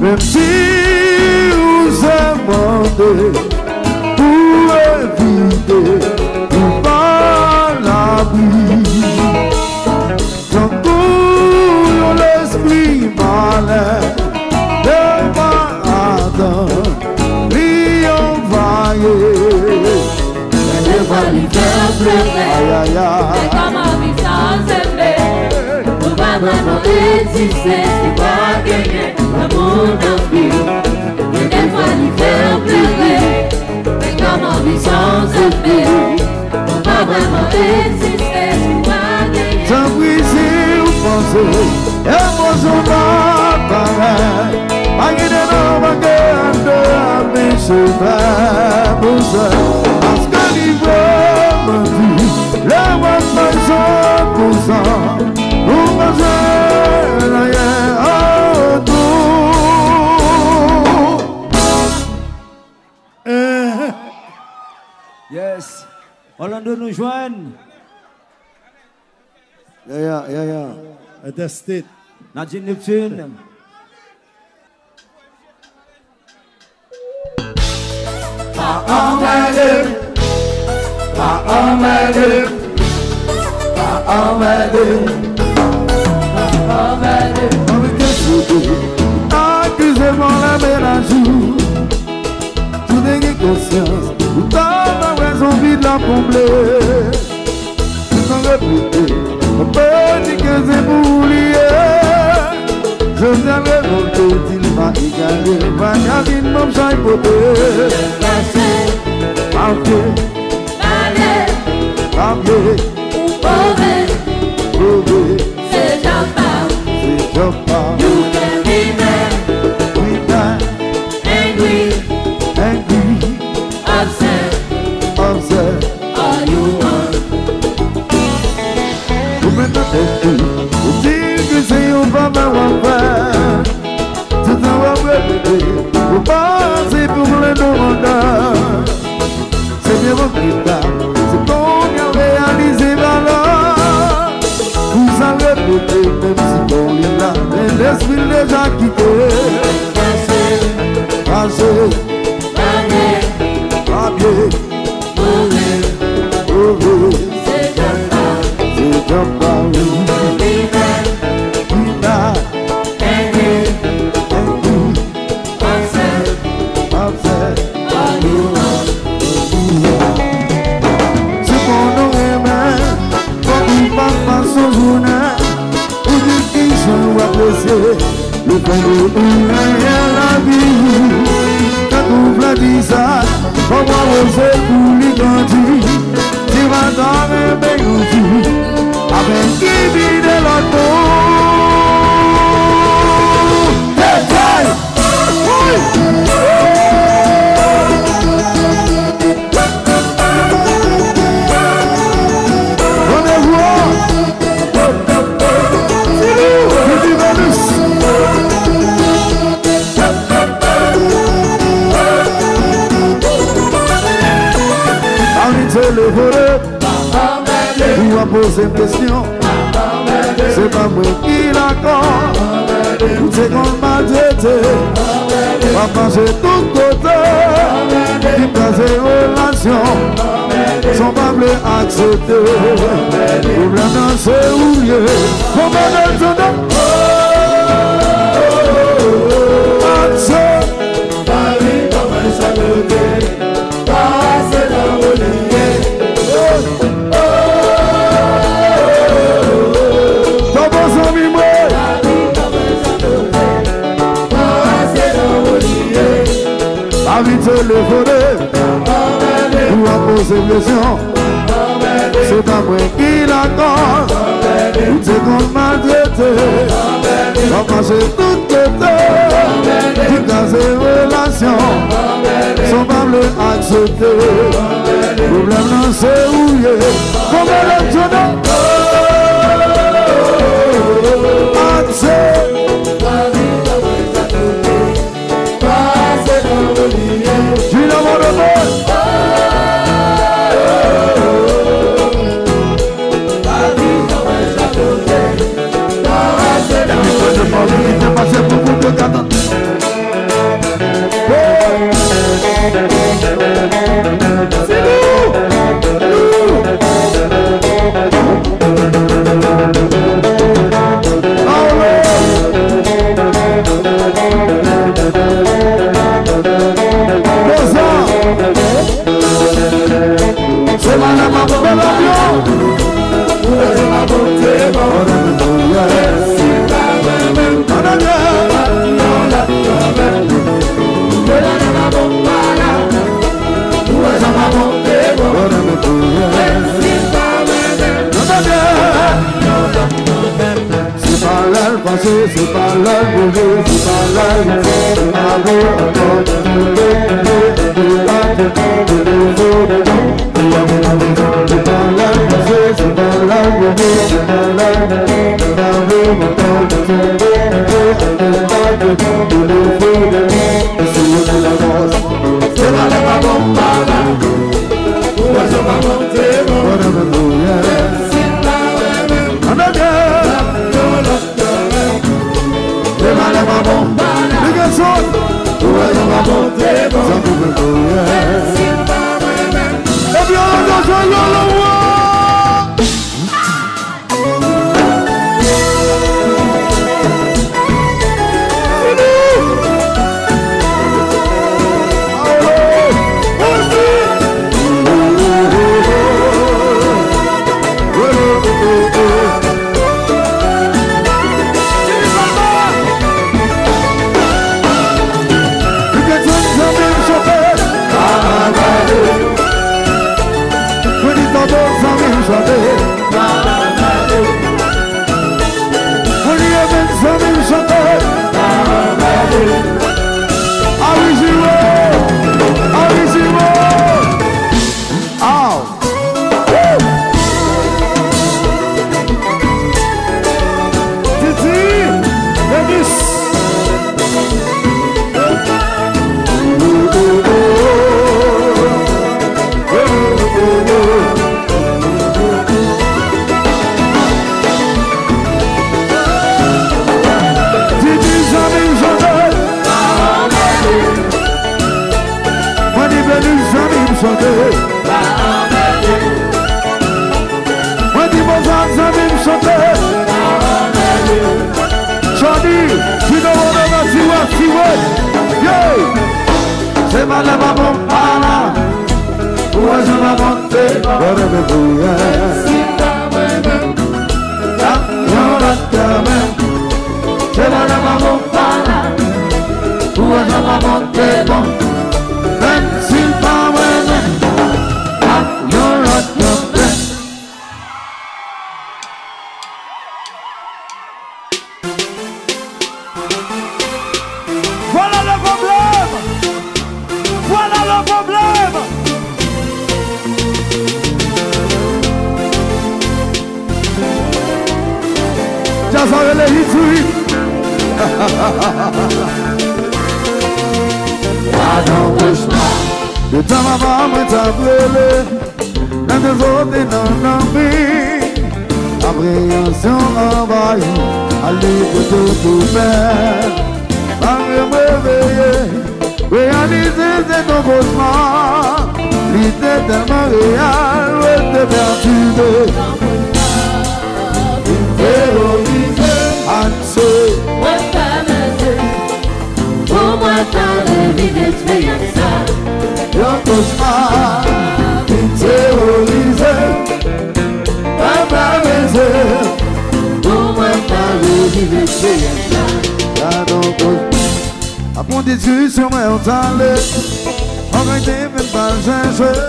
Même si vous amendez pour éviter, pour pas l'abri. Tant que l'esprit malin, le matin, lui envahit. Des fois, il fait un pleurer, mais comment vivre sans aimer? Pour pas vraiment exister, c'est pas gagner le monde en vie. Et des fois, il fait un pleurer, mais comment vivre sans aimer? Pour pas vraiment exister, c'est pas gagner. Sans briser ou penser, et moi j'en pas pareil. Pas qu'il est dans ma gueule de mes cheveux, pour ça. Parce que l'hiver me dit, le mois de 100%, pour manger rien autour. Yes. Orlando nous joignent. Yeah. At the state. Nadine Neptune. Accusez-moi la belle un jour. Tout n'est conscience. Tout a raison vide la combler. Sans répéter. On peut dire que c'est pour lier. Je viendrai monter, il m'a égalé. Ma cabine m'en chaque côté. Papier, Ou mauvais, c'est Japa. You can be mad, angry, upset, all you want. Vous mettez des filles, vous dites que c'est un déjà quitté. Passé, papier, mauvais, c'est déjà Paris. Le pain de la vie, quand on l'a dit ça, on va oser pour les grandir. Tu vas dormir, mais aussi, avec qui vit de l'auto. Ou à poser une question, c'est pas moi qui l'accorde. Ou c'est qu'on m'a traité, va penser tout côté. Qui passe relation, sont pas blés acceptés. Problème dans c'est oublié. Faut pas de tout d'un. Paris comme ça le dit, passer dans le lit. Vite téléphoner ou à poser question, c'est pas moi qui l'accorde. Ou c'est qu'on m'a traité, va passer tout côté. Qui casse relation, sont pas blés acceptés. Problème non c'est oublié. Combien de temps c'est pas la bougie, c'est pas la C'est pas la maman para. Ouais, je vais monter. C'est pas la maman para. Ouais, je vais monter. Même s'il pas vraiment. Voilà le problème. Voilà le problème. Just how you history. Le temps maman t'a brûlé, dans des autres dans l'envie, appréhension envahie, à l'écoute tout faire, par me réveiller, réaliser c'est ton cauchemar, l'idée tellement réelle, ouais te perturber, terroriser, anxieux, ouais pas mesure, pour moi t'as le vide d'expérience. un cauchemar, terrorisé, pas mesure. Pour moi t'as le vide d'expérience. A mon discussion, mais on t'allait. On va être même pas chercher.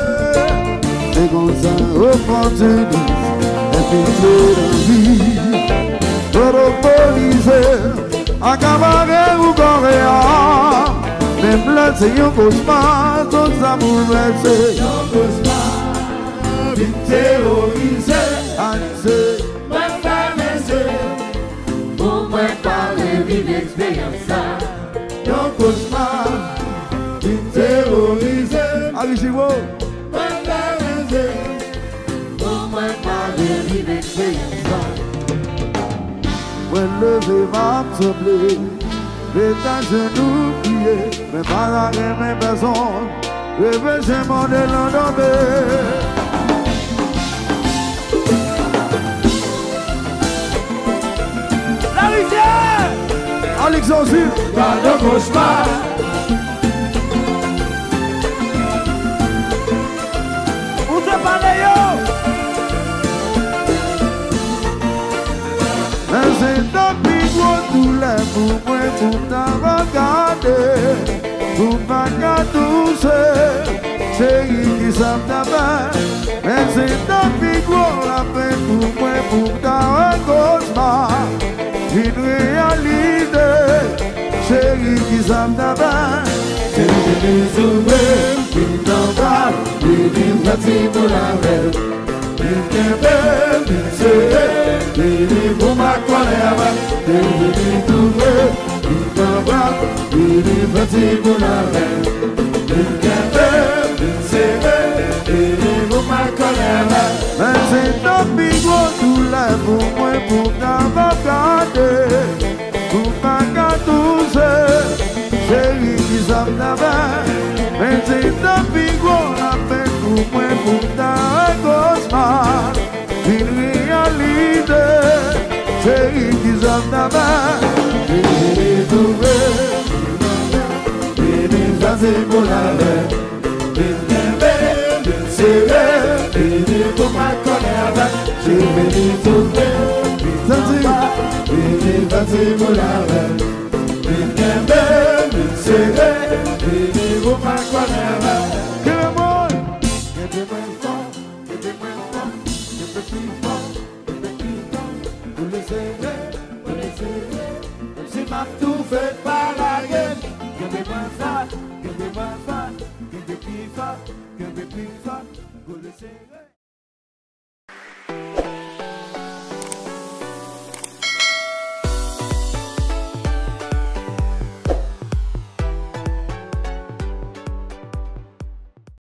C'est comme ça, opportuniste, infiltré dans la vie. Monopolisé, accaparé ou coréen. Même là, c'est un cauchemar, tout ça bouleversé. Un cauchemar, vite terrorisé, anxieux. Pour moi t'as le vide d'expérience. Un cauchemar, vite terrorisé. Arrivez-vous. Pour moi t'as le vide d'expérience. Ouais, levé va me sembler. Faites un genou prier, mais pas la même personne. Réveillez mon de l'endormir. La rivière! Alexandre, pas de cauchemar. Où te parlez yo? Mais c'est un pigot tout l'air pour moi, pour t'avoir gardé. Pour pas qu'à toucher, chérie qui s'en tabac. Mais c'est un pigot la peine pour moi, pour t'avoir cauchemar. Une réalité, chérie qui s'en tabac. C'est une souverain, une tempête, une fatigue pour la veille. Une tempête, une serrée, une pour ma colère. Une souverain, une tempête, une fatigue pour la veille. Une tempête, une serrée, une pour ma colère. Mais c'est un bigot tout là pour moi, pour t'avoir gardé. Pour pas qu'à toucher, chérie qui s'en tabac. Mais c'est un bigot la peine pour moi, pour t'avoir cauchemar. Une réalité, chérie qui s'en tabac. Une trouver, une facile pour la veille. Une tempête, une serrée, une pour ma colère. J'ai venu trouver, une facile pour la veille. Une tempête, une serrée, une pour ma colère. Que le monde, que des moins forts, que des moins forts, que des plus forts, que des plus forts. Pour les serrer, c'est ma tout fait par la gueule. Que des moins forts, que des moins forts, que des plus forts, que des plus forts. Pour les serrer.